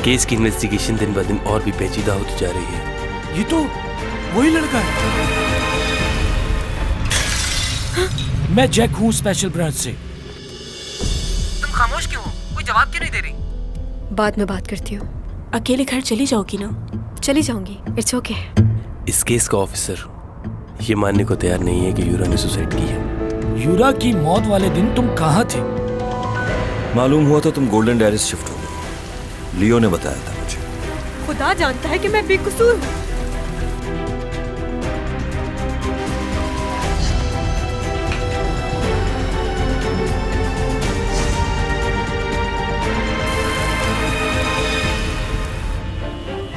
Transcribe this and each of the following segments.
Case की investigation दिन ब दिन और भी पेचीदा होती जा रही है। ये तो वही लड़का है। मैं जैक हूँ स्पेशल ब्रांच से। तुम खामोश क्यों हो? कोई जवाब क्यों नहीं दे रही? बाद में बात करती हूँ। अकेले घर चली जाओगी ना? चली जाऊंगी, इट्स ओके। इस केस का ऑफिसर ये मानने को तैयार नहीं है कि यूरा ने सुसाइड की है। यूरा की मौत वाले दिन तुम कहाँ थे? मालूम हुआ था तुम गोल्डन डायरीज शिफ्ट हो गए। लियो ने बताया था मुझे। खुदा जानता है कि मैं बेकसूर हूँ।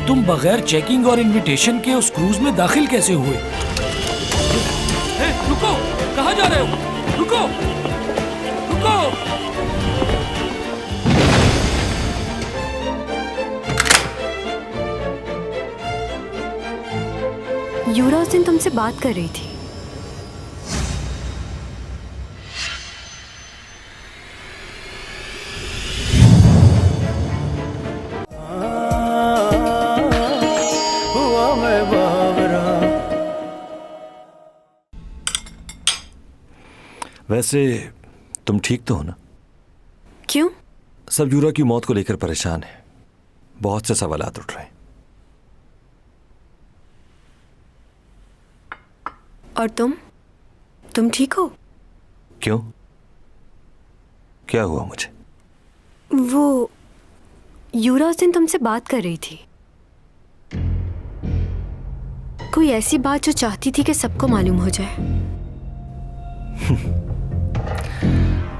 तुम बगैर चेकिंग और इनविटेशन के उस क्रूज में दाखिल कैसे हुए? रुको, कहाँ जा रहे हो? रुको, रुको। यूरा उस दिन तुमसे बात कर रही थी। वैसे तुम ठीक तो हो ना? क्यों? सब यूरा की मौत को लेकर परेशान है। बहुत से सवालात उठ रहे हैं। और तुम ठीक हो? क्यों? क्या हुआ मुझे? वो यूरा उस दिन तुमसे बात कर रही थी। कोई ऐसी बात जो चाहती थी कि सबको मालूम हो जाए।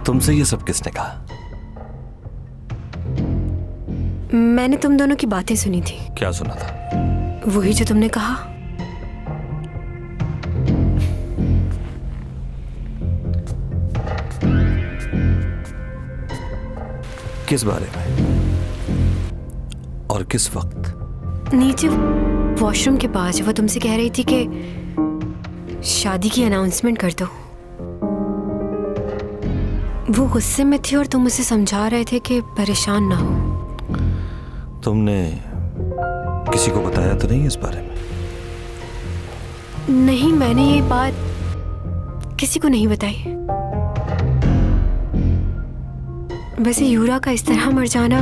तुमसे ये सब किसने कहा? मैंने तुम दोनों की बातें सुनी थी। क्या सुना था? वही जो तुमने कहा। किस बारे में और किस वक्त? नीचे वॉशरूम के पास वो तुमसे कह रही थी कि शादी की अनाउंसमेंट कर दो। वो गुस्से में थी और तुम उसे समझा रहे थे कि परेशान ना हो। तुमने किसी को बताया तो नहीं इस बारे में? नहीं, मैंने ये बात किसी को नहीं बताई। वैसे यूरा का इस तरह मर जाना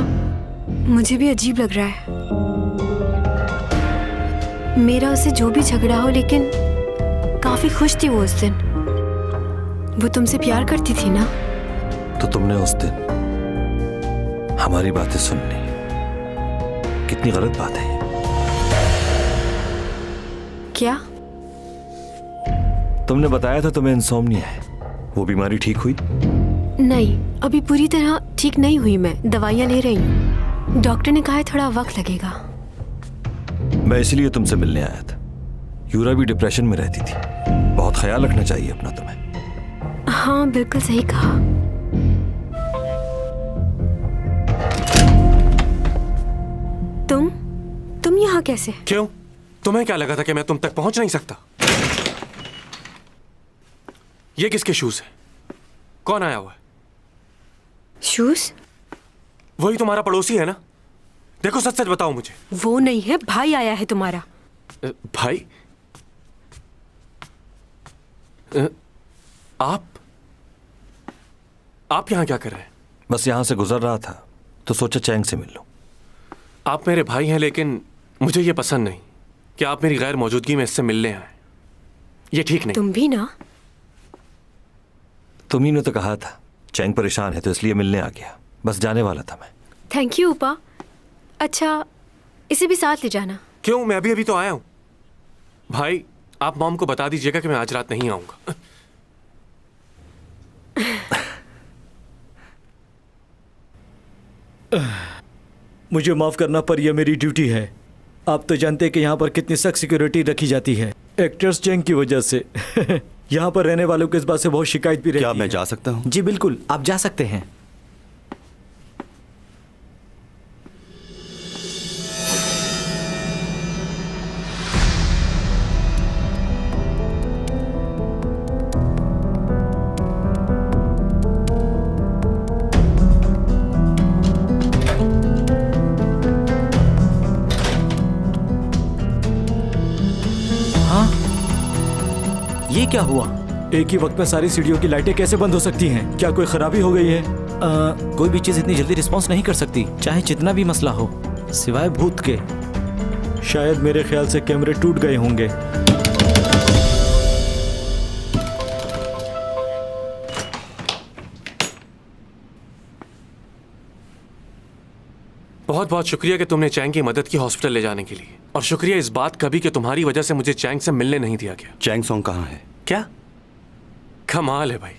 मुझे भी अजीब लग रहा है। मेरा उससे जो भी झगड़ा हो, लेकिन काफी खुश थी वो उस दिन। वो तुमसे प्यार करती थी ना? तो तुमने उस दिन हमारी बातें सुन ली। कितनी गलत बात है ये। क्या? तुमने बताया था तुम्हें इंसोम्निया है। वो बीमारी ठीक हुई? नहीं, अभी पूरी तरह ठीक नहीं हुई। मैं दवाइयां ले रही हूँ। डॉक्टर ने कहा है थोड़ा वक्त लगेगा। मैं इसलिए तुमसे मिलने आया था। यूरा भी डिप्रेशन में रहती थी। बहुत ख्याल रखना चाहिए अपना तुम्हें। हाँ, बिल्कुल सही कहा। तुम यहाँ कैसे? क्यों? तुम्हें क्या लगा था कि मैं तुम तक पहुंच नहीं सकता? ये किसके शूज है? कौन आया हुआ है? शूज? वही तुम्हारा पड़ोसी है ना? देखो, सच सच बताओ मुझे। वो नहीं है, भाई आया है तुम्हारा। भाई? आप यहां क्या कर रहे हैं? बस यहां से गुजर रहा था तो सोचा चैंग से मिल लूं। आप मेरे भाई हैं, लेकिन मुझे ये पसंद नहीं कि आप मेरी गैर मौजूदगी में इससे मिलने आए। ये ठीक नहीं। तुम भी ना? तुम्ही ने तो कहा था चैंग परेशान है तो इसलिए मिलने आ गया। बस जाने वाला था मैं। थैंक यू उपा। अच्छा, इसे भी साथ ले जाना। क्यों? मैं अभी तो आया हूं। भाई, आप मॉम को बता दीजिएगा कि मैं आज रात नहीं आऊंगा। मुझे माफ करना पर यह मेरी ड्यूटी है। आप तो जानते हैं कि यहाँ पर कितनी सख्त सिक्योरिटी रखी जाती है एक्टर्स चैंग की वजह से। यहाँ पर रहने वालों को इस बात से बहुत शिकायत भी रहती है। क्या मैं जा सकता हूँ? जी बिल्कुल, आप जा सकते हैं। क्या हुआ? एक ही वक्त में सारी सीढ़ियों की लाइटें कैसे बंद हो सकती हैं? क्या कोई खराबी हो गई है? कोई भी चीज इतनी जल्दी रिस्पॉन्स नहीं कर सकती, चाहे जितना भी मसला हो, सिवाय भूत के। शायद मेरे ख्याल से कैमरे टूट गए होंगे। बहुत बहुत शुक्रिया कि तुमने चैंग की मदद की हॉस्पिटल ले जाने के लिए, और शुक्रिया इस बात का भी कि तुम्हारी वजह से मुझे चैंग से मिलने नहीं दिया गया। चैंग सॉन्ग कहाँ है? क्या कमाल है भाई।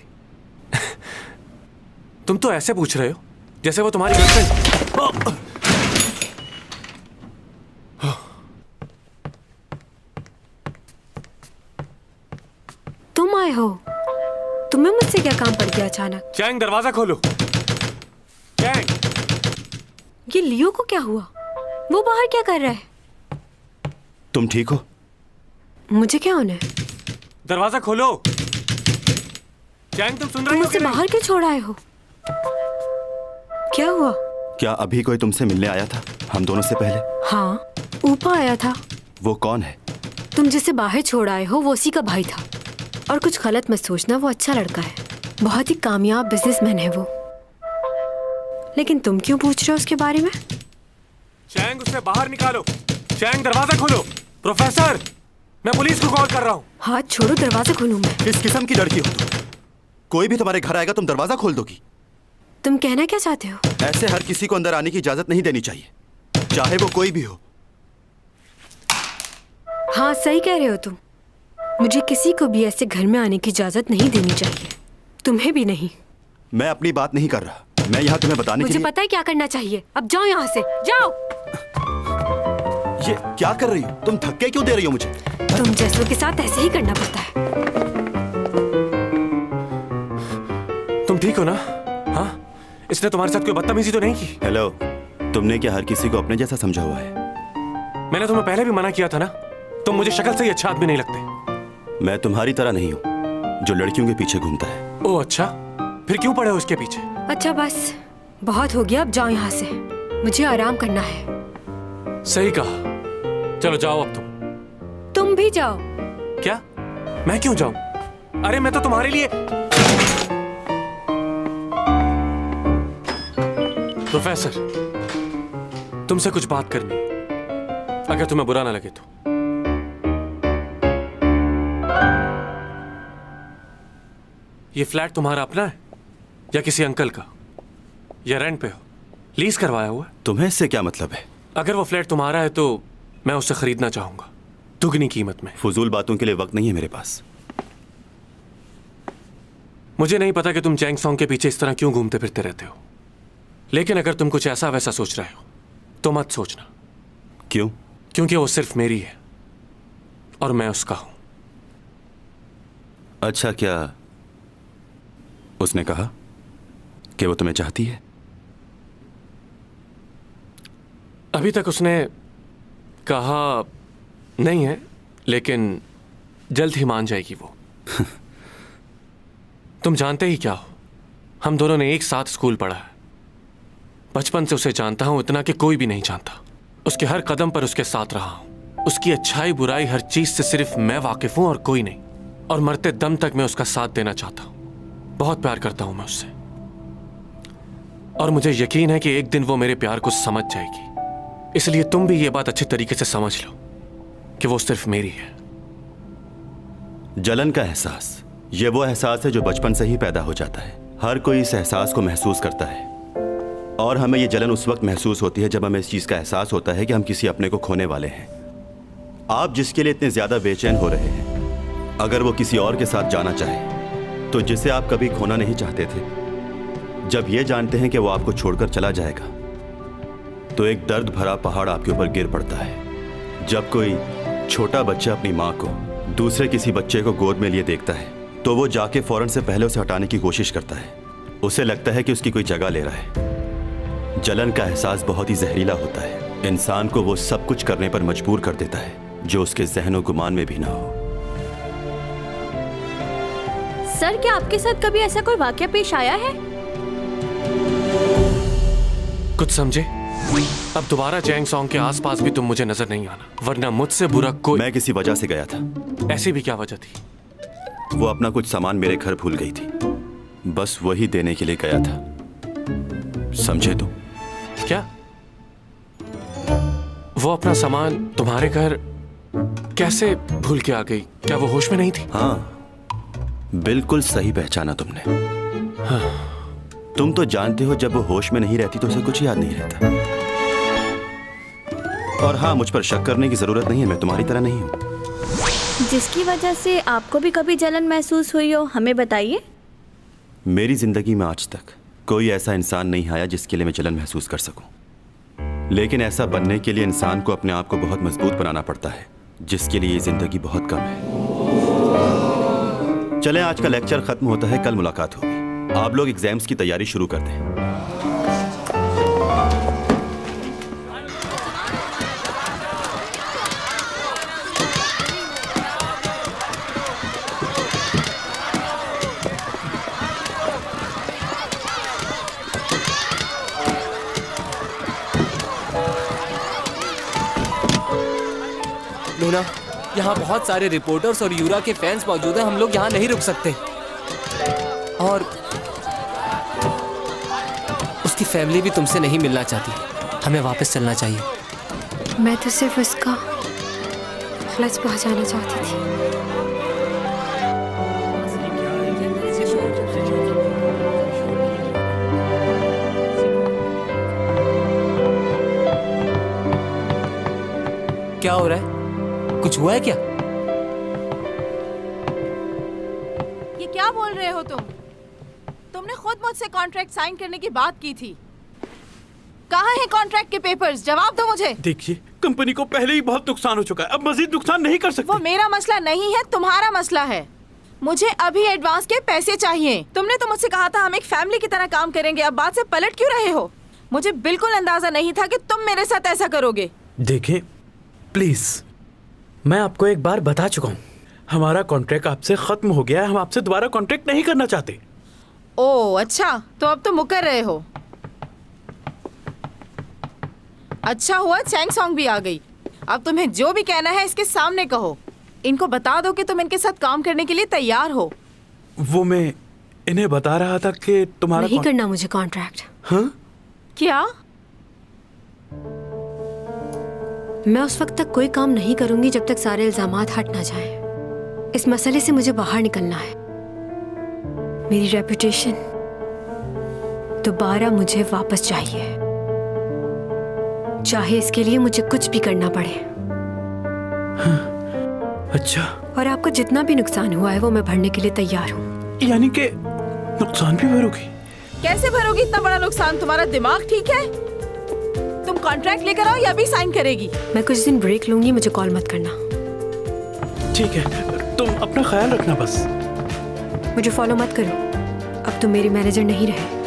तुम तो ऐसे पूछ रहे हो जैसे वो तुम्हारी गर्लफ्रेंड। तुम आए हो? तुम्हें मुझसे क्या काम पड़ गया अचानक? चैंग दरवाजा खोलो। चैंग, ये लियो को क्या हुआ? वो बाहर क्या कर रहा है? तुम ठीक हो? मुझे क्या होना है? दरवाजा खोलो। चैंग, तुम सुन तुम रही हो मुझसे कि नहीं? बाहर क्यों छोड़ आए हो? क्या हुआ? क्या अभी कोई तुमसे मिलने आया था हम दोनों से पहले? हाँ, ऊपर आया था। वो कौन है? तुम जिसे बाहर छोड़ आए हो वो उसी का भाई था। और कुछ गलत मत सोचना, वो अच्छा लड़का है, बहुत ही कामयाब बिजनेसमैन है वो। लेकिन तुम क्यों पूछ रहे हो उसके बारे में? चैंग, उसे बाहर निकालो। चैंग, दरवाजा खोलो। प्रोफेसर, मैं पुलिस को कॉल कर रहा हूँ। हाथ छोड़ो, दरवाजा खोलूं मैं। किस किस्म की लड़की हो तुम? कोई भी तुम्हारे घर आएगा तुम दरवाजा खोल दोगी? तुम कहना क्या चाहते हो? ऐसे हर किसी को अंदर आने की इजाजत नहीं देनी चाहिए, चाहे वो कोई भी हो। हाँ, सही कह रहे हो तुम। मुझे किसी को भी ऐसे घर में आने की इजाजत नहीं देनी चाहिए, तुम्हें भी नहीं। मैं अपनी बात नहीं कर रहा, मैं यहाँ तुम्हें बताने के मुझे लिए। पता है क्या करना चाहिए। अब जाओ यहाँ से, जाओ। ये क्या कर रही हो तुम? धक्के क्यों दे रही हो मुझे? तुम जैसों के साथ ऐसे ही करना पड़ता है। तुम ठीक हो ना? हाँ, इसने तुम्हारे साथ कोई बदतमीजी तो नहीं की? हेलो, तुमने क्या हर किसी को अपने जैसा समझा हुआ है? मैंने तुम्हें पहले भी मना किया था ना, तुम मुझे शक्ल से ही अच्छा आदमी नहीं लगते। मैं तुम्हारी तरह नहीं हूँ जो लड़कियों के पीछे घूमता है। ओह अच्छा, फिर क्यों पड़े हो उसके पीछे? अच्छा बस, बहुत हो गया, अब जाओ यहाँ से, मुझे आराम करना है। सही कहा, चलो जाओ अब तुम भी जाओ। क्या? मैं क्यों जाऊं? अरे मैं तो तुम्हारे लिए। प्रोफेसर, तुमसे कुछ बात करनी है, अगर तुम्हें बुरा ना लगे तो। ये फ्लैट तुम्हारा अपना है या किसी अंकल का, या रेंट पे हो, लीज करवाया हुआ है? तुम्हें इससे क्या मतलब है? अगर वो फ्लैट तुम्हारा है तो मैं उसे खरीदना चाहूंगा, दुगनी कीमत में। फजूल बातों के लिए वक्त नहीं है मेरे पास। मुझे नहीं पता कि तुम चैंग सॉन्ग के पीछे इस तरह क्यों घूमते फिरते रहते हो, लेकिन अगर तुम कुछ ऐसा वैसा सोच रहे हो तो मत सोचना। क्यों? क्योंकि वो सिर्फ मेरी है और मैं उसका हूं। अच्छा, क्या उसने कहा कि वो तुम्हें चाहती है? अभी तक उसने कहा नहीं है, लेकिन जल्द ही मान जाएगी वो। तुम जानते ही क्या हो, हम दोनों ने एक साथ स्कूल पढ़ा है। बचपन से उसे जानता हूं, इतना कि कोई भी नहीं जानता। उसके हर कदम पर उसके साथ रहा हूं। उसकी अच्छाई बुराई हर चीज से सिर्फ मैं वाकिफ हूं और कोई नहीं। और मरते दम तक मैं उसका साथ देना चाहता हूं। बहुत प्यार करता हूं मैं उससे, और मुझे यकीन है कि एक दिन वो मेरे प्यार को समझ जाएगी। इसलिए तुम भी ये बात अच्छे तरीके से समझ लो कि वो सिर्फ मेरी है। जलन का एहसास, ये वो एहसास है जो बचपन से ही पैदा हो जाता है। हर कोई इस एहसास को महसूस करता है, और हमें ये जलन उस वक्त महसूस होती है जब हमें इस चीज का एहसास होता है कि हम किसी अपने को खोने वाले हैं। आप जिसके लिए इतने ज्यादा बेचैन हो रहे हैं, अगर वो किसी और के साथ जाना चाहे तो जिसे आप कभी खोना नहीं चाहते थे, जब ये जानते हैं कि वो आपको छोड़कर चला जाएगा, तो एक दर्द भरा पहाड़ आपके ऊपर गिर पड़ता है। जब कोई छोटा बच्चा अपनी माँ को दूसरे किसी बच्चे को गोद में लिए देखता है, तो वो जाके फौरन से पहले उसे हटाने की कोशिश करता है। उसे लगता है कि उसकी कोई जगह ले रहा है। जलन का एहसास बहुत ही जहरीला होता है। इंसान को वो सब कुछ करने पर मजबूर कर देता है जो उसके ज़हन गुमान में भी ना हो। सर, क्या आपके साथ कभी ऐसा कोई वाकया पेश आया है? कुछ समझे? अब दोबारा चैंग सॉन्ग के आसपास भी तुम मुझे नजर नहीं आना, वरना मुझसे बुरा कोई। मैं किसी वजह से गया था। ऐसी भी क्या वजह थी? वो अपना कुछ सामान मेरे घर भूल गई थी, बस वही देने के लिए गया था। समझे तुम? क्या वो अपना सामान तुम्हारे घर कैसे भूल के आ गई? क्या वो होश में नहीं थी? हाँ, बिल्कुल सही पहचाना तुमने। हाँ। तुम तो जानते हो जब वो होश में नहीं रहती तो उसे कुछ याद नहीं रहता। और हाँ, मुझ पर शक करने की जरूरत नहीं है, मैं तुम्हारी तरह नहीं हूँ। जिसकी वजह से आपको भी कभी जलन महसूस हुई हो, हमें बताइए। मेरी जिंदगी में आज तक कोई ऐसा इंसान नहीं आया जिसके लिए मैं जलन महसूस कर सकूं। लेकिन ऐसा बनने के लिए इंसान को अपने आप को बहुत मजबूत बनाना पड़ता है, जिसके लिए ये जिंदगी बहुत कम है। चलें, आज का लेक्चर खत्म होता है, कल मुलाकात होगी। आप लोग एग्जाम्स की तैयारी शुरू कर दें। लूना, यहाँ बहुत सारे रिपोर्टर्स और यूरा के फैंस मौजूद हैं, हम लोग यहाँ नहीं रुक सकते। और उसकी फैमिली भी तुमसे नहीं मिलना चाहती, हमें वापस चलना चाहिए। मैं तो सिर्फ उसका खलस पहुँचाना चाहती थी। क्या हो रहा है? कुछ हुआ है क्या? ये क्या बोल रहे हो तुम? तुमने खुद मुझसे कॉन्ट्रैक्ट साइन करने की बात की थी। कहाँ हैं कॉन्ट्रैक्ट के पेपर्स? जवाब दो मुझे। देखिए, कंपनी को पहले ही बहुत नुकसान हो चुका है, अब मजीद नुकसान नहीं कर सकते। वो मेरा मसला नहीं है, तुम्हारा मसला है। मुझे अभी एडवांस के पैसे चाहिए। तुमने तो मुझसे कहा था हम एक फैमिली की तरह काम करेंगे, अब बात से पलट क्यों रहे हो? मुझे बिल्कुल अंदाजा नहीं था कि तुम मेरे साथ ऐसा करोगे। देखिए प्लीज, मैं आपको एक बार बता चुका हूँ, हमारा कॉन्ट्रैक्ट आपसे खत्म हो गया है, हम आपसे दोबारा कॉन्ट्रैक्ट नहीं करना चाहते। ओह अच्छा, तो अब तो मुकर रहे हो। अच्छा हुआ चैंग सॉन्ग भी आ गई। अब तुम्हें जो भी कहना है इसके सामने कहो। इनको बता दो कि तुम इनके साथ काम करने के लिए तैयार हो। वो मैं इन्हें बता रहा था कि तुम्हारा नहीं करना मुझे कॉन्ट्रैक्ट। हाँ? क्या? मैं उस वक्त तक कोई काम नहीं करूंगी जब तक सारे इल्जामात हट ना जाएं। इस मसले से मुझे बाहर निकलना है। मेरी रेपुटेशन दोबारा मुझे वापस चाहिए, चाहे इसके लिए मुझे कुछ भी करना पड़े। हाँ, अच्छा। और आपको जितना भी नुकसान हुआ है वो मैं भरने के लिए तैयार हूँ। यानी कि नुकसान भी भरोगी? कैसे भरोगी इतना बड़ा नुकसान? तुम्हारा दिमाग ठीक है? तुम कॉन्ट्रैक्ट लेकर आओ या भी साइन करेगी? मैं कुछ दिन ब्रेक लूंगी, मुझे कॉल मत करना। ठीक है, तुम अपना ख्याल रखना बस। मुझे फॉलो मत करो, अब तुम मेरे मैनेजर नहीं रहे।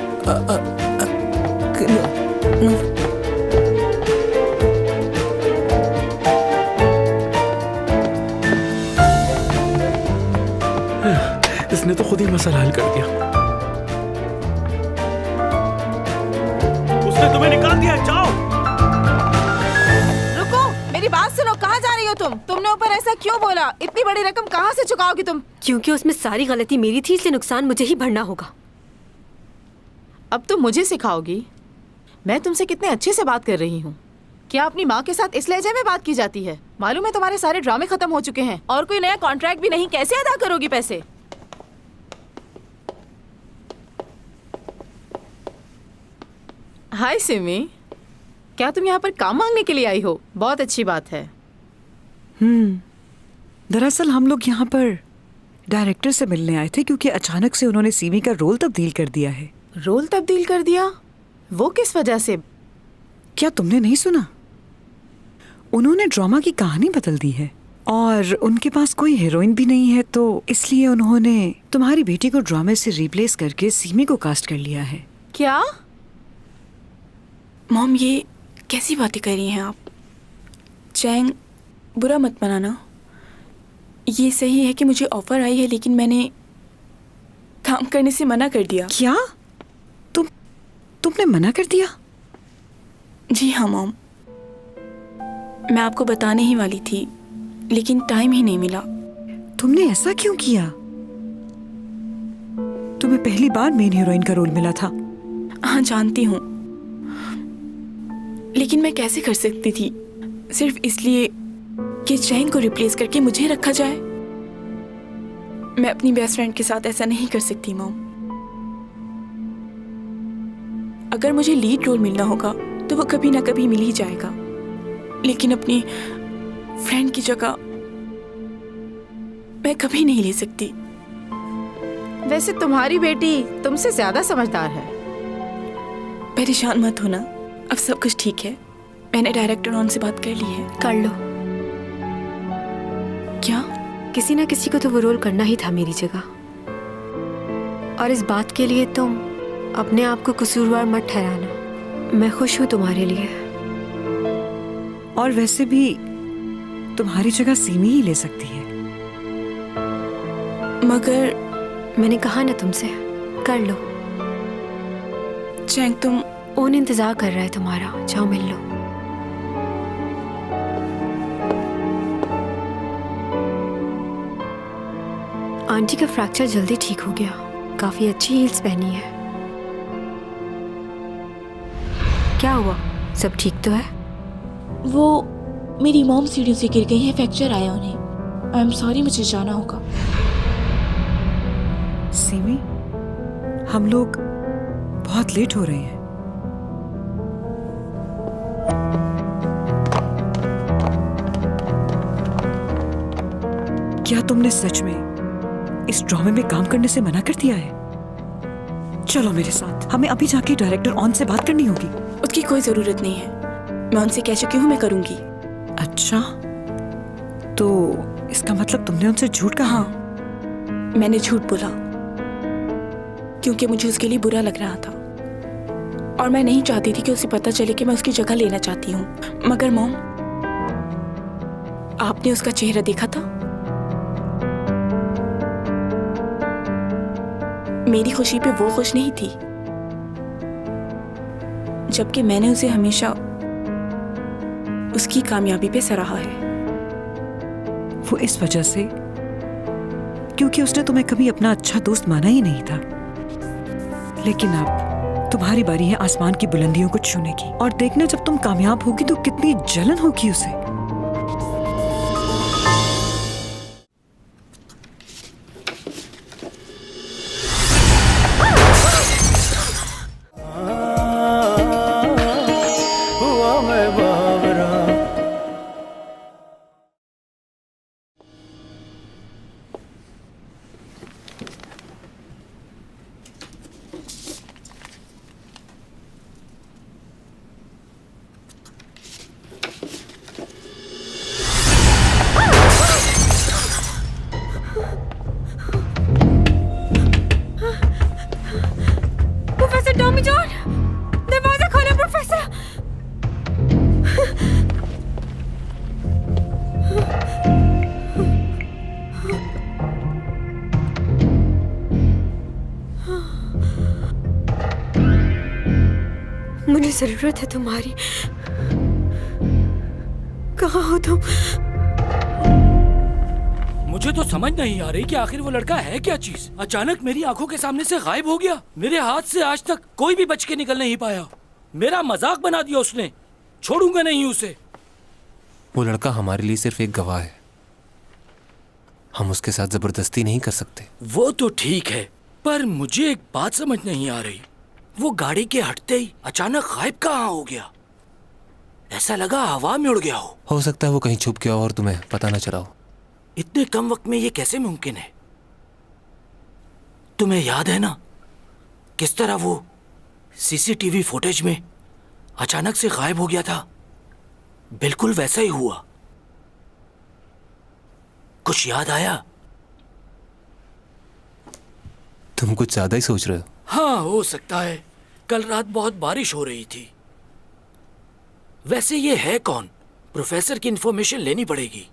इसने तो खुद ही मसला हल कर दिया। उसने तुम्हें निकाल दिया, जाओ। रुको, मेरी बात सुनो। कहाँ जा रही हो तुम? तुमने ऊपर ऐसा क्यों बोला? इतनी बड़ी रकम कहाँ से चुकाओगी तुम? क्योंकि उसमें सारी गलती मेरी थी, इसलिए नुकसान मुझे ही भरना होगा। अब तुम मुझे सिखाओगी? मैं तुमसे कितने अच्छे से बात कर रही हूँ। क्या अपनी माँ के साथ इस लहजे में बात की जाती है? मालूम है तुम्हारे सारे ड्रामे खत्म हो चुके हैं और कोई नया कॉन्ट्रैक्ट भी नहीं। कैसे अदा करोगी पैसे? हाय सिमी, क्या तुम यहाँ पर काम मांगने के लिए आई हो? बहुत अच्छी बात है। दरअसल हम लोग यहाँ पर डायरेक्टर से मिलने आए थे क्योंकि अचानक से उन्होंने सीमी का रोल तब्दील कर दिया है। रोल तब्दील कर दिया? वो किस वजह से? क्या तुमने नहीं सुना? उन्होंने ड्रामा की कहानी बदल दी है और उनके पास कोई हीरोइन भी नहीं है, तो इसलिए उन्होंने तुम्हारी बेटी को ड्रामे से रिप्लेस करके सीमी को कास्ट कर लिया है। क्या? मॉम, ये कैसी बातें कर रही हैं आप? चैंग, बुरा मत मनाना। ये सही है कि मुझे ऑफर आई है, लेकिन मैंने काम करने से मना कर दिया। क्या? तुमने मना कर दिया? जी हाँ मॉम, मैं आपको बताने ही वाली थी, लेकिन टाइम ही नहीं मिला। तुमने ऐसा क्यों किया? तुम्हें पहली बार मेन हीरोइन का रोल मिला था। हाँ जानती हूँ, लेकिन मैं कैसे कर सकती थी सिर्फ इसलिए कि चैंग को रिप्लेस करके मुझे रखा जाए। मैं अपनी बेस्ट फ्रेंड के साथ ऐसा नहीं कर सकती मॉम। अगर मुझे लीड रोल मिलना होगा तो वो कभी ना कभी मिल ही जाएगा, लेकिन अपनी फ्रेंड की जगह मैं कभी नहीं ले सकती। वैसे तुम्हारी बेटी तुमसे ज्यादा समझदार है। परेशान मत होना, अब सब कुछ ठीक है। मैंने डायरेक्टर ऑन से बात कर ली है। कर लो। क्या? किसी ना किसी को तो वो रोल करना ही था मेरी जगह, और इस बात के लिए तुम अपने आप को कसूरवार मत ठहराना। मैं खुश हूँ तुम्हारे लिए। और वैसे भी तुम्हारी जगह सीमी ही ले सकती है। मगर मैंने कहा ना तुमसे, कर लो। चैंग तुम ओन इंतजार कर रहा है तुम्हारा, जाओ मिल लो। आंटी का फ्रैक्चर जल्दी ठीक हो गया, काफी अच्छी हील्स पहनी है। क्या हुआ, सब ठीक तो है? वो मेरी मॉम सीढ़ियों से गिर गई है, फ्रैक्चर आया उन्हें। आई एम सॉरी, मुझे जाना होगा। सीमी, हम लोग बहुत लेट हो रहे हैं। क्या तुमने सच में इस ड्रामे में काम करने से मना कर दिया है? चलो मेरे साथ, हमें अभी जाके डायरेक्टर ऑन से बात करनी होगी। उसकी कोई जरूरत नहीं है, मैं उनसे कह चुकी हूँ मैं करूंगी। अच्छा, तो इसका मतलब तुमने उनसे झूठ कहा? हाँ, मैंने झूठ बोला क्योंकि मुझे उसके लिए बुरा लग रहा था और मैं नहीं चाहती थी कि उसे पता चले कि मैं उसकी जगह लेना चाहती हूँ। मगर मॉम, आपने उसका चेहरा देखा था? मेरी खुशी पे वो खुश नहीं थी, जबकि मैंने उसे हमेशा उसकी कामयाबी पे सराहा है। वो इस वजह से क्योंकि उसने तुम्हें कभी अपना अच्छा दोस्त माना ही नहीं था। लेकिन अब तुम्हारी बारी है आसमान की बुलंदियों को छूने की, और देखना जब तुम कामयाब होगी तो कितनी जलन होगी उसे। प्रोफेसर टॉमी जॉन, दरवाजा खोलो प्रोफेसर। मुझे जरूरत है तुम्हारी। कहाँ हो तुम? मुझे तो समझ नहीं आ रही कि आखिर वो लड़का है क्या चीज। अचानक मेरी आंखों के सामने से गायब हो गया। मेरे हाथ से आज तक कोई भी बच के निकल नहीं पाया। मेरा मजाक बना दिया उसने, छोड़ूंगा नहीं उसे। वो लड़का हमारे लिए सिर्फ एक गवाह है, हम उसके साथ जबरदस्ती नहीं कर सकते। वो तो ठीक है, पर मुझे एक बात समझ नहीं आ रही। वो गाड़ी के हटते ही अचानक गायब कहाँ हो गया? ऐसा लगा हवा में उड़ गया हो सकता है वो कहीं छुप गया हो और तुम्हें पता न चला हो। इतने कम वक्त में ये कैसे मुमकिन है? तुम्हें याद है ना किस तरह वो सीसीटीवी फुटेज में अचानक से गायब हो गया था? बिल्कुल वैसा ही हुआ। कुछ याद आया? तुम कुछ ज्यादा ही सोच रहे हो। हाँ, हो सकता है। कल रात बहुत बारिश हो रही थी। वैसे ये है कौन? प्रोफेसर की इंफॉर्मेशन लेनी पड़ेगी।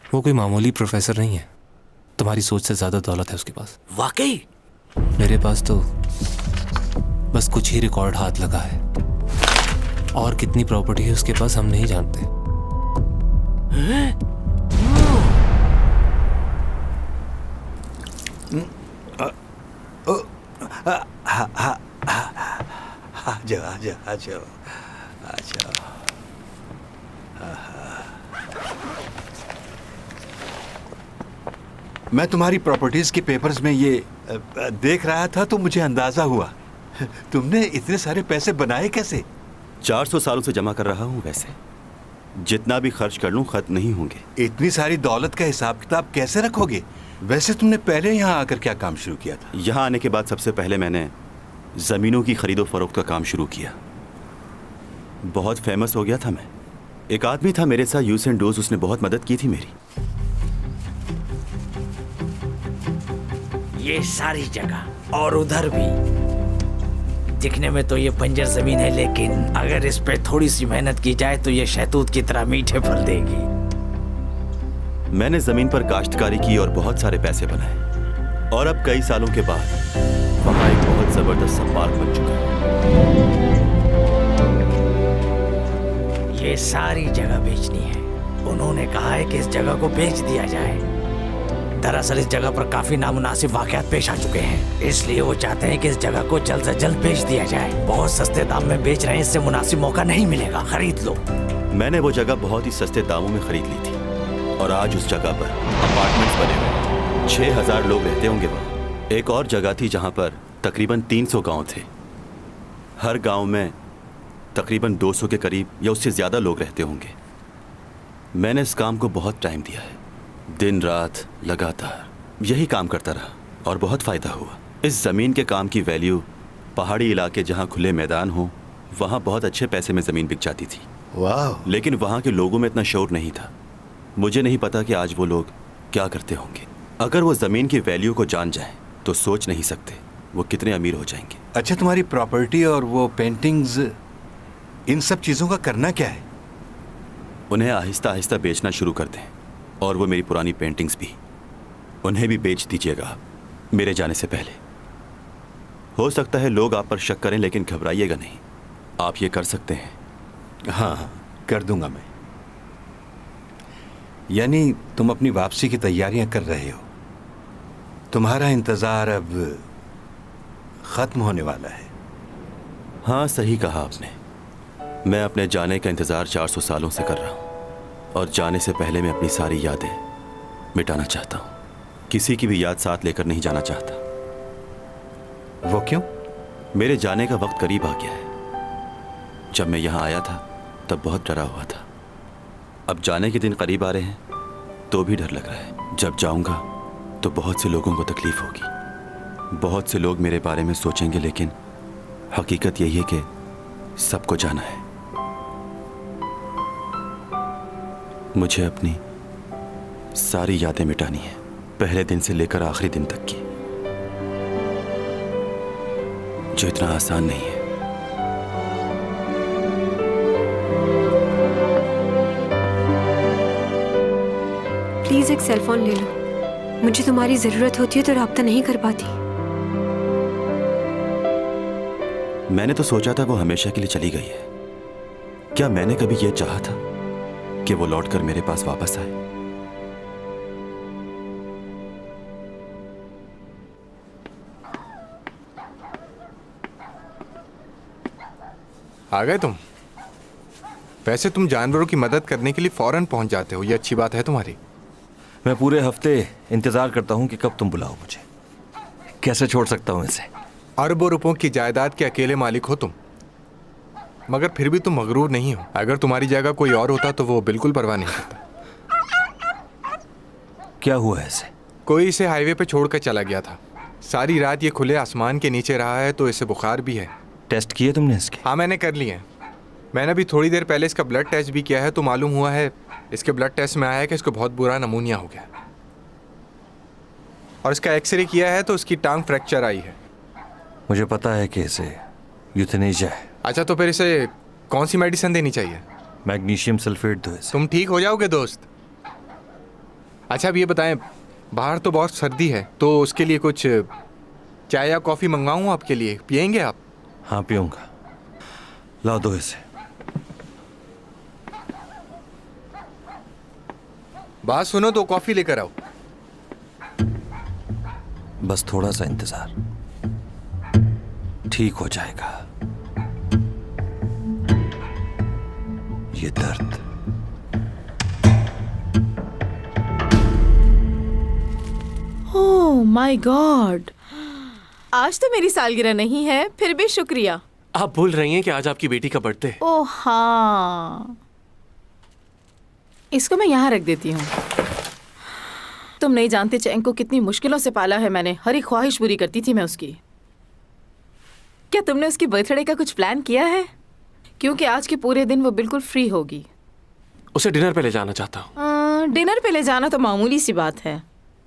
वो कोई मामूली प्रोफेसर नहीं है, तुम्हारी सोच से ज्यादा दौलत है उसके पास। वाकई? मेरे पास तो बस कुछ ही रिकॉर्ड हाथ लगा है, और कितनी प्रॉपर्टी है उसके पास हम नहीं जानते। आ जाओ। मैं तुम्हारी प्रॉपर्टीज के पेपर्स में ये देख रहा था तो मुझे अंदाजा हुआ। तुमने इतने सारे पैसे बनाए कैसे? 400 सालों से जमा कर रहा हूँ। वैसे जितना भी खर्च कर लूँ खत्म नहीं होंगे। इतनी सारी दौलत का हिसाब किताब कैसे रखोगे? वैसे तुमने पहले यहाँ आकर क्या काम शुरू किया था? यहाँ आने के बाद सबसे पहले मैंने ज़मीनों की खरीदो फरोख्त का काम शुरू किया। बहुत फेमस हो गया था मैं। एक आदमी था मेरे साथ, यूज एंड डोज, उसने बहुत मदद की थी मेरी। ये सारी जगह और उधर भी दिखने में तो ये बंजर जमीन है, लेकिन अगर इस पे थोड़ी सी मेहनत की जाए तो ये शहतूत की तरह मीठे फल देगी। मैंने जमीन पर काश्तकारी की और बहुत सारे पैसे बनाए, और अब कई सालों के बाद वहाँ एक बहुत जबरदस्त सा पार्क बन चुका है। ये सारी जगह बेचनी है। उन्होंने कहा है कि इस जगह को बेच दिया जाए। दरअसल इस जगह पर काफी नामुनासिब वाकयात पेश आ चुके हैं, इसलिए वो चाहते हैं कि इस जगह को जल्द से जल्द बेच दिया जाए। बहुत सस्ते दाम में बेच रहे हैं, इससे मुनासिब मौका नहीं मिलेगा, खरीद लो। मैंने वो जगह बहुत ही सस्ते दामों में खरीद ली थी, और आज उस जगह पर अपार्टमेंट्स बने हुए 6000 लोग रहते होंगे वहाँ। एक और जगह थी जहाँ पर तकरीबन 300 गाँव थे। हर गाँव में तकरीबन 200 के करीब या उससे ज़्यादा लोग रहते होंगे। मैंने इस काम को बहुत टाइम दिया है, दिन रात लगातार यही काम करता रहा, और बहुत फ़ायदा हुआ। इस ज़मीन के काम की वैल्यू पहाड़ी इलाके जहाँ खुले मैदान हो वहाँ बहुत अच्छे पैसे में ज़मीन बिक जाती थी। वाह! लेकिन वहाँ के लोगों में इतना शौर नहीं था। मुझे नहीं पता कि आज वो लोग क्या करते होंगे। अगर वो ज़मीन की वैल्यू को जान जाएं तो सोच नहीं सकते वो कितने अमीर हो जाएंगे। अच्छा, तुम्हारी प्रॉपर्टी और वो पेंटिंग्स, इन सब चीज़ों का करना क्या है? उन्हें आहिस्ता आहिस्ता बेचना शुरू कर दें, और वो मेरी पुरानी पेंटिंग्स भी, उन्हें भी बेच दीजिएगा आप मेरे जाने से पहले। हो सकता है लोग आप पर शक करें, लेकिन घबराइएगा नहीं, आप ये कर सकते हैं। हाँ, कर दूंगा मैं। यानी तुम अपनी वापसी की तैयारियां कर रहे हो। तुम्हारा इंतज़ार अब ख़त्म होने वाला है। हाँ, सही कहा आपने। मैं अपने जाने का इंतज़ार 400 सालों से कर रहा हूँ, और जाने से पहले मैं अपनी सारी यादें मिटाना चाहता हूँ। किसी की भी याद साथ लेकर नहीं जाना चाहता। वो क्यों? मेरे जाने का वक्त करीब आ गया है। जब मैं यहाँ आया था तब बहुत डरा हुआ था। अब जाने के दिन करीब आ रहे हैं तो भी डर लग रहा है। जब जाऊँगा तो बहुत से लोगों को तकलीफ़ होगी, बहुत से लोग मेरे बारे में सोचेंगे, लेकिन हकीकत यही है कि सबको जाना है। मुझे अपनी सारी यादें मिटानी है, पहले दिन से लेकर आखिरी दिन तक की, जो इतना आसान नहीं है। प्लीज एक सेल फोन ले लो, मुझे तुम्हारी जरूरत होती है तो राब्ता नहीं कर पाती। मैंने तो सोचा था वो हमेशा के लिए चली गई है। क्या मैंने कभी ये चाहा था कि वो लौटकर मेरे पास वापस आए? आ गए तुम? वैसे तुम जानवरों की मदद करने के लिए फौरन पहुंच जाते हो, ये अच्छी बात है तुम्हारी। मैं पूरे हफ्ते इंतजार करता हूँ कि कब तुम बुलाओ मुझे। कैसे छोड़ सकता हूँ इसे? अरबों रुपयों की जायदाद के अकेले मालिक हो तुम, मगर फिर भी तुम मगरूर नहीं हो। अगर तुम्हारी जगह कोई और होता तो वो बिल्कुल परवाह नहीं करता। क्या हुआ इसे? कोई इसे हाईवे पे छोड़कर चला गया था। सारी रात ये खुले आसमान के नीचे रहा है, तो इसे बुखार भी है। टेस्ट किए तुमने इसके? हाँ, मैंने कर लिए हैं। मैंने अभी थोड़ी देर पहले इसका ब्लड टेस्ट भी किया है, तो मालूम हुआ है, इसके ब्लड टेस्ट में आया है कि इसको बहुत बुरा नमूनिया हो गया, और इसका एक्सरे किया है तो उसकी टांग फ्रैक्चर आई है। मुझे पता है कि इसे यूथेनेशिया है। अच्छा, तो फिर इसे कौन सी मेडिसिन देनी चाहिए? मैग्नीशियम सल्फेट दो इसे। तुम ठीक हो जाओगे दोस्त। अच्छा, अब ये बताएं, बाहर तो बहुत सर्दी है, तो उसके लिए कुछ चाय या कॉफ़ी मंगवाऊँ आपके लिए? पियेंगे आप? हाँ, पीऊँगा। लाओ दो इसे। बात सुनो तो कॉफ़ी लेकर आओ। बस थोड़ा सा इंतज़ार। ठीक हो जाएगा। ये दर्द ओह माय गॉड, आज तो मेरी सालगिरह नहीं है, फिर भी शुक्रिया। आप भूल रही हैं कि आज आपकी बेटी का बर्थडे है। ओह हाँ, इसको मैं यहाँ रख देती हूँ। तुम नहीं जानते चैंग को कितनी मुश्किलों से पाला है मैंने। हर एक ख्वाहिश पूरी करती थी मैं उसकी। क्या तुमने उसकी बर्थडे का कुछ प्लान किया है? क्योंकि आज के पूरे दिन वो बिल्कुल फ्री होगी। उसे डिनर पे ले जाना चाहता हूँ। डिनर पे ले जाना तो मामूली सी बात है।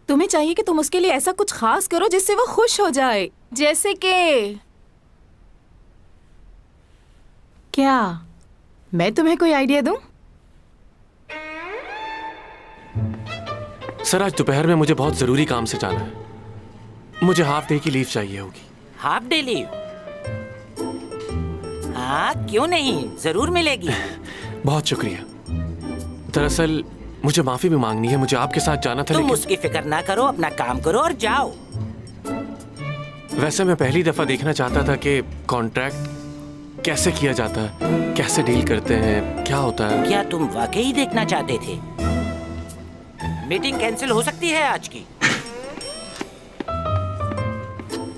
तुम्हें चाहिए कि तुम उसके लिए ऐसा कुछ खास करो जिससे वो खुश हो जाए। जैसे कि क्या मैं तुम्हें कोई आइडिया दूं? सर, आज दोपहर में मुझे बहुत जरूरी काम से जाना है। मुझे हाफ डे की लीव चाहिए होगी। Half day leave? हाँ, क्यों नहीं, जरूर मिलेगी। बहुत शुक्रिया। दरअसल मुझे माफी भी मांगनी है। मुझे आपके साथ जाना था, तुम लेकिन उसकी फिक्र ना करो, अपना काम करो और जाओ। वैसे मैं पहली दफा देखना चाहता था कि कॉन्ट्रैक्ट कैसे किया जाता है, कैसे डील करते हैं, क्या होता है। क्या तुम वाकई देखना चाहते थे? मीटिंग कैंसिल हो सकती है आज की।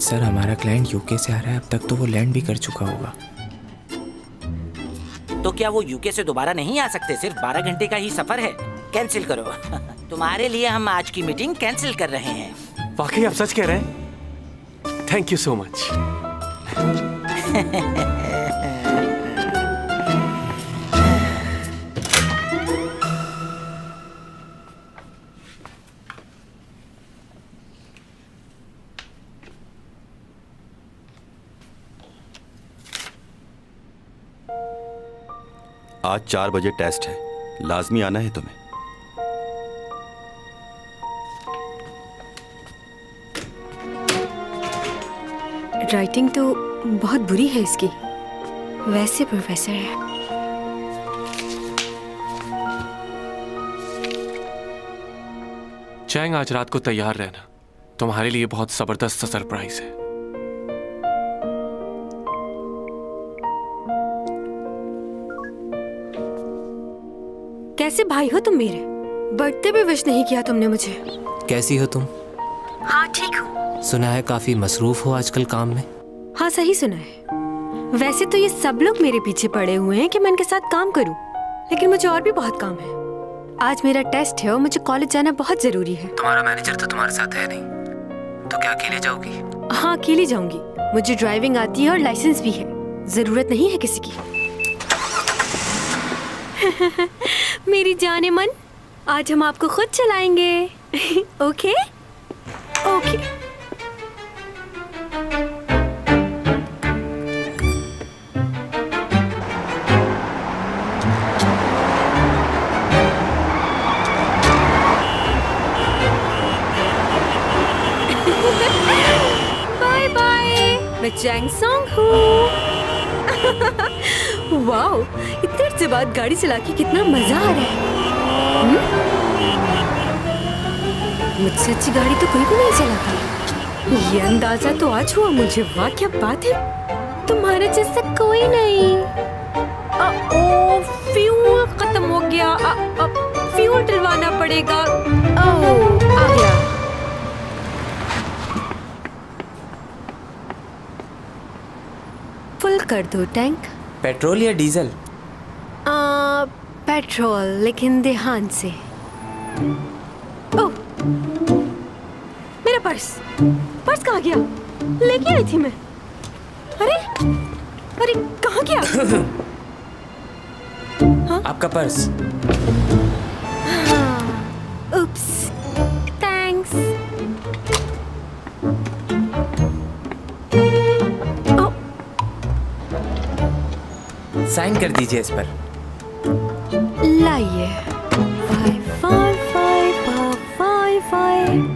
सर, हमारा क्लाइंट यूके से आ रहा है। अब तक तो वो लैंड भी कर चुका होगा। तो क्या वो यूके से दोबारा नहीं आ सकते? सिर्फ 12 घंटे का ही सफर है। कैंसिल करो। तुम्हारे लिए हम आज की मीटिंग कैंसिल कर रहे हैं। वाकई आप सच कह रहे हैं? Thank you so much. आज 4 बजे टेस्ट है, लाजमी आना है तुम्हें। राइटिंग तो बहुत बुरी है इसकी। वैसे प्रोफेसर है। चैंग, आज रात को तैयार रहना। तुम्हारे लिए बहुत जबरदस्त सा सरप्राइज है। कैसे भाई हो तुम मेरे? बर्थडे भी विश नहीं किया तुमने मुझे। कैसी हो तुम? हाँ ठीक हूँ। सुना है काफी मसरूफ हो आजकल काम में। हाँ सही सुना है। वैसे तो ये सब लोग मेरे पीछे पड़े हुए हैं कि मैं इनके साथ काम करूं, लेकिन मुझे और भी बहुत काम है। आज मेरा टेस्ट है और मुझे कॉलेज जाना बहुत जरूरी है। तुम्हारा मैनेजर तो तुम्हारे साथ है नहीं, तो क्या अकेले जाओगी? हाँ अकेली जाऊंगी। मुझे ड्राइविंग आती है और लाइसेंस भी है। जरूरत नहीं है किसी की। मेरी जाने मन, आज हम आपको खुद चलाएंगे। Okay okay. Bye bye. मैं चैंग सॉन्ग हूँ। वाओ, इतनी देर से बाद गाड़ी चला के कितना मजा आ रहा है। मुझसे अच्छी गाड़ी तो कोई भी नहीं चलाता। ये अंदाजा तो आज हुआ मुझे। वाह क्या बात है, तुम्हारे जैसा कोई नहीं। ओ फ्यूल खत्म हो गया। फ्यूल डलवाना पड़ेगा। ओ आ गया। फुल कर दो टैंक। पेट्रोल या डीजल? पेट्रोल, लेकिन ध्यान से। ओह, मेरा पर्स कहाँ गया? लेके आई थी मैं। अरे अरे कहाँ गया? हाँ? आपका पर्स। हाँ, उप्स, थैंक्स। साइन कर दीजिए इस पर। लाइए। 5 5 5 5 5।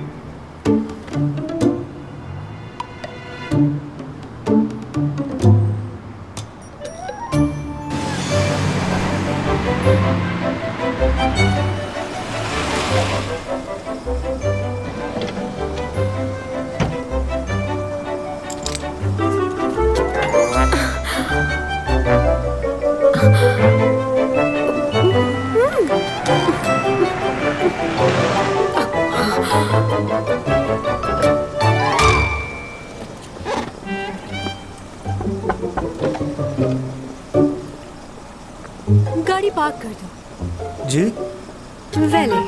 गाड़ी पार्क कर दो। जी वेले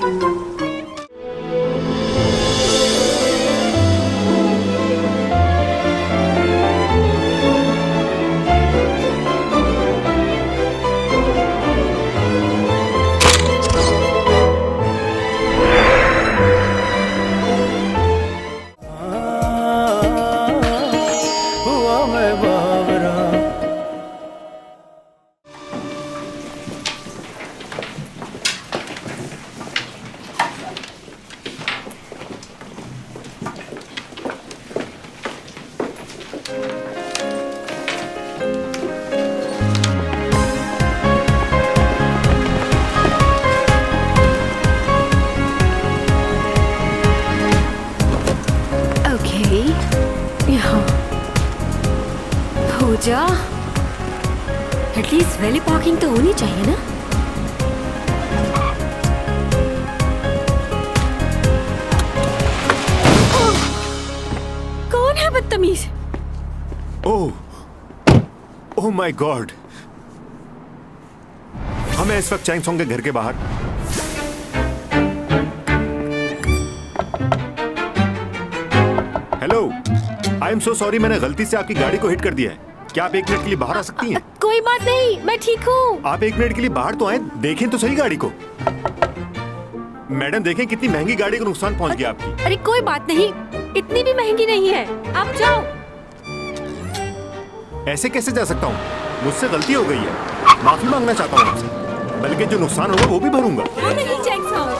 पूजा, एटलीस्ट वैली पार्किंग तो होनी चाहिए ना। कौन है बदतमीज? ओह माय गॉड, हमें इस वक्त चैंग सोंग के घर के बाहर। Hello, I am so sorry, मैंने गलती से आपकी गाड़ी को हिट कर दिया है। क्या आप 1 मिनट के लिए बाहर आ सकती हैं? कोई बात नहीं, मैं ठीक हूँ। आप 1 मिनट के लिए बाहर तो आए, देखें तो सही गाड़ी को। मैडम देखें कितनी महंगी गाड़ी को नुकसान पहुंच गया आपकी। अरे कोई बात नहीं, इतनी भी महंगी नहीं है, आप जाओ। ऐसे कैसे जा सकता हूँ? मुझसे गलती हो गई है, माफी मांगना चाहता हूँ आपसे, बल्कि जो नुकसान होगा वो भी भरूंगा। नहीं चैंग सोंग,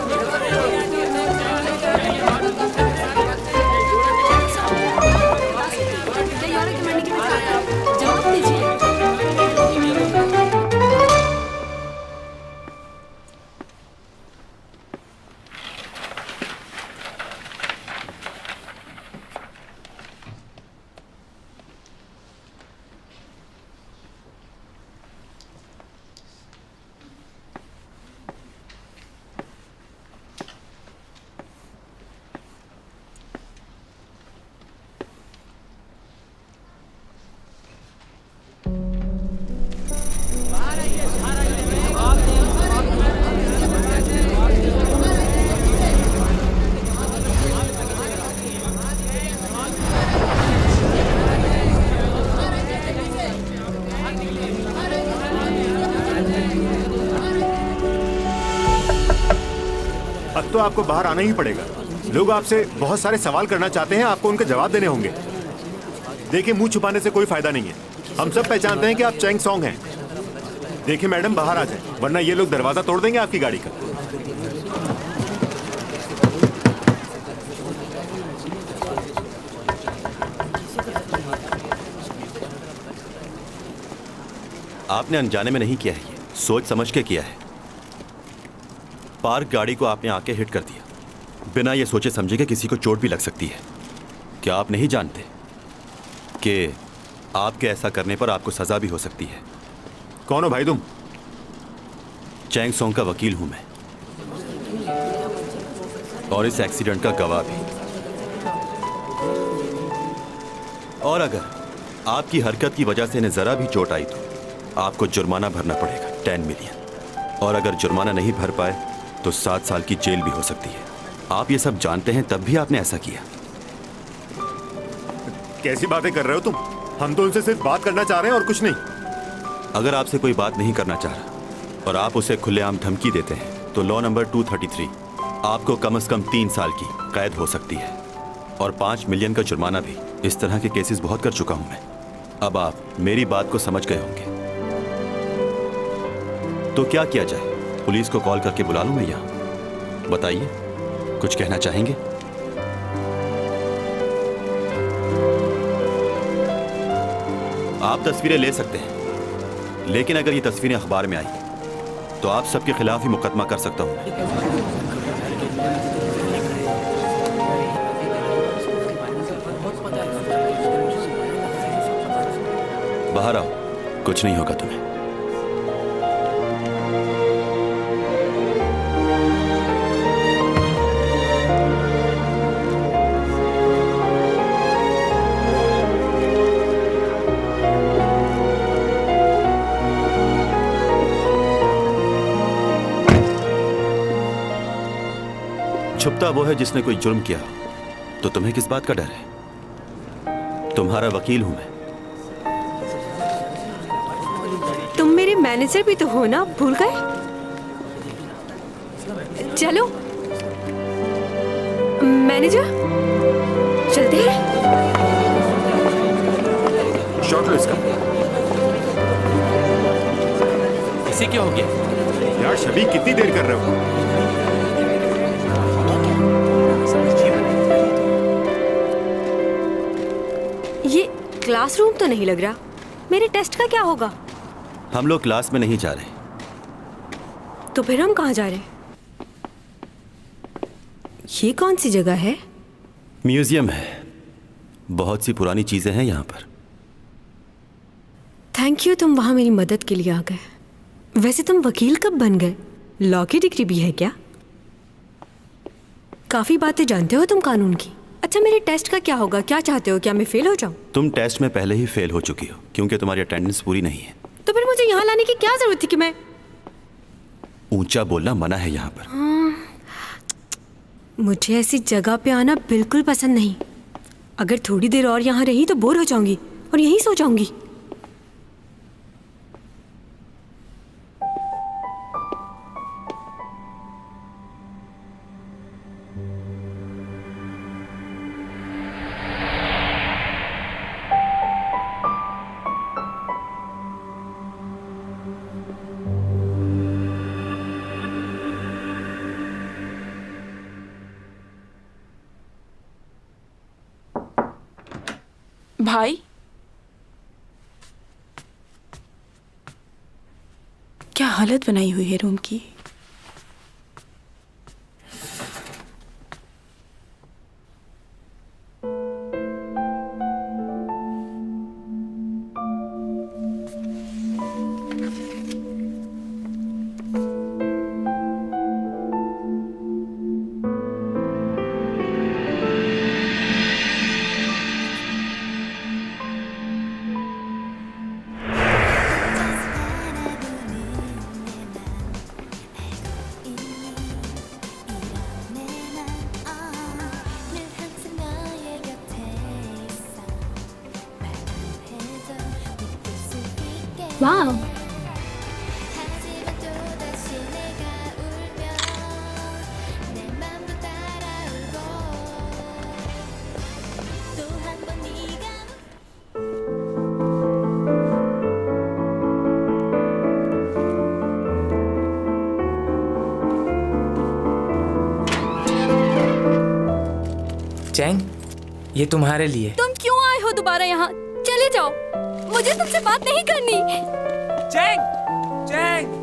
जवाब दीजिए। अब तो आपको बाहर आना ही पड़ेगा। लोग आपसे बहुत सारे सवाल करना चाहते हैं, आपको उनके जवाब देने होंगे। देखिए, मुंह छुपाने से कोई फायदा नहीं है। हम सब पहचानते हैं कि आप चैंग सोंग हैं। देखिए मैडम, बाहर आ जाए, वरना ये लोग दरवाजा तोड़ देंगे आपकी गाड़ी का। आपने अनजाने में नहीं किया है, ये सोच समझ के किया है। पार्क गाड़ी को आपने आके हिट कर दिया, बिना ये सोचे समझे कि किसी को चोट भी लग सकती है। क्या आप नहीं जानते कि आपके ऐसा करने पर आपको सजा भी हो सकती है? कौन हो भाई तुम? चैंग सोंग का वकील हूं मैं, और इस एक्सीडेंट का गवाह भी। और अगर आपकी हरकत की वजह से इन्हें जरा भी चोट आई तो आपको जुर्माना भरना पड़ेगा, 10 मिलियन। और अगर जुर्माना नहीं भर पाए तो 7 साल की जेल भी हो सकती है। आप ये सब जानते हैं, तब भी आपने ऐसा किया। कैसी बातें कर रहे हो तुम? हम तो उनसे सिर्फ बात करना चाह रहे हैं और कुछ नहीं। अगर आपसे कोई बात नहीं करना चाह रहा और आप उसे खुलेआम धमकी देते हैं तो लॉ नंबर 233 आपको कम से कम 3 साल की कैद हो सकती है और 5 मिलियन का जुर्माना भी। इस तरह के केसेस बहुत कर चुका हूं मैं। अब आप मेरी बात को समझ गए होंगे। तो क्या किया जाए? पुलिस को कॉल करके बुला लूं मैं यहाँ? बताइए, कुछ कहना चाहेंगे? आप तस्वीरें ले सकते हैं, लेकिन अगर ये तस्वीरें अखबार में आई तो आप सबके खिलाफ ही मुकदमा कर सकता हूं मैं। बाहर आओ, कुछ नहीं होगा तुम्हें। छुपता वो है जिसने कोई जुर्म किया हो। तो तुम्हें किस बात का डर है? तुम्हारा वकील हूं मैं। तुम मेरे मैनेजर भी तो हो ना, भूल गए? चलो मैनेजर, चलते हैं। शॉट लो इसका। इसे क्या हो गया? यार शबी, कितनी देर कर रहे हो? ये क्लासरूम तो नहीं लग रहा। मेरे टेस्ट का क्या होगा? हम लोग क्लास में नहीं जा रहे। तो फिर हम कहाँ जा रहे हैं? ये कौन सी जगह है? म्यूजियम है। बहुत सी पुरानी चीजें हैं यहाँ पर। थैंक यू, तुम वहाँ मेरी मदद के लिए आ गए। वैसे तुम वकील कब बन गए? लॉ की डिग्री भी है क्या? काफी बातें जानते हो तुम कानून की। अच्छा, मेरे टेस्ट का क्या होगा? क्या चाहते हो? क्या मैं फेल हो जाऊं? तुम टेस्ट में पहले ही फेल हो चुकी हो क्योंकि तुम्हारी अटेंडेंस पूरी नहीं है। तो फिर मुझे यहाँ लाने की क्या जरूरत थी कि मैं? ऊंचा बोलना मना है यहाँ पर। मुझे ऐसी जगह पे आना बिल्कुल पसंद नहीं। अगर थोड़ी देर और यहाँ रही तो बोर हो जाऊंगी और यहीं सो जाऊंगी। भाई, क्या हालत बनाई हुई है रूम की। वाह, चैंग, ये तुम्हारे लिए। तुम क्यों आए हो दोबारा यहाँ? चले जाओ, मुझे तुमसे बात नहीं करनी। Chang, Chang.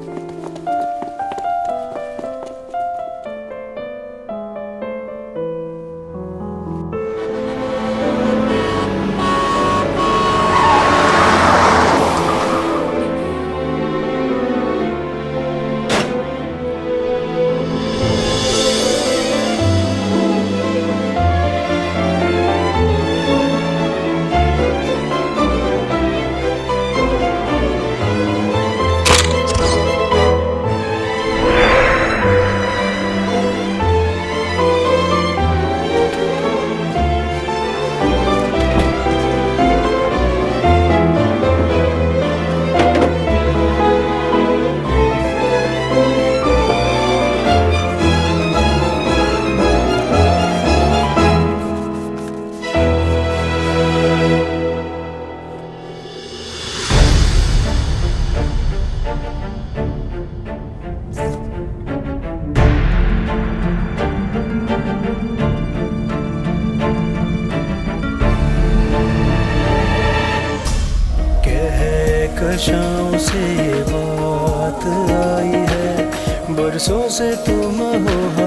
कशाओं से बात आई है, बरसों से तुम हो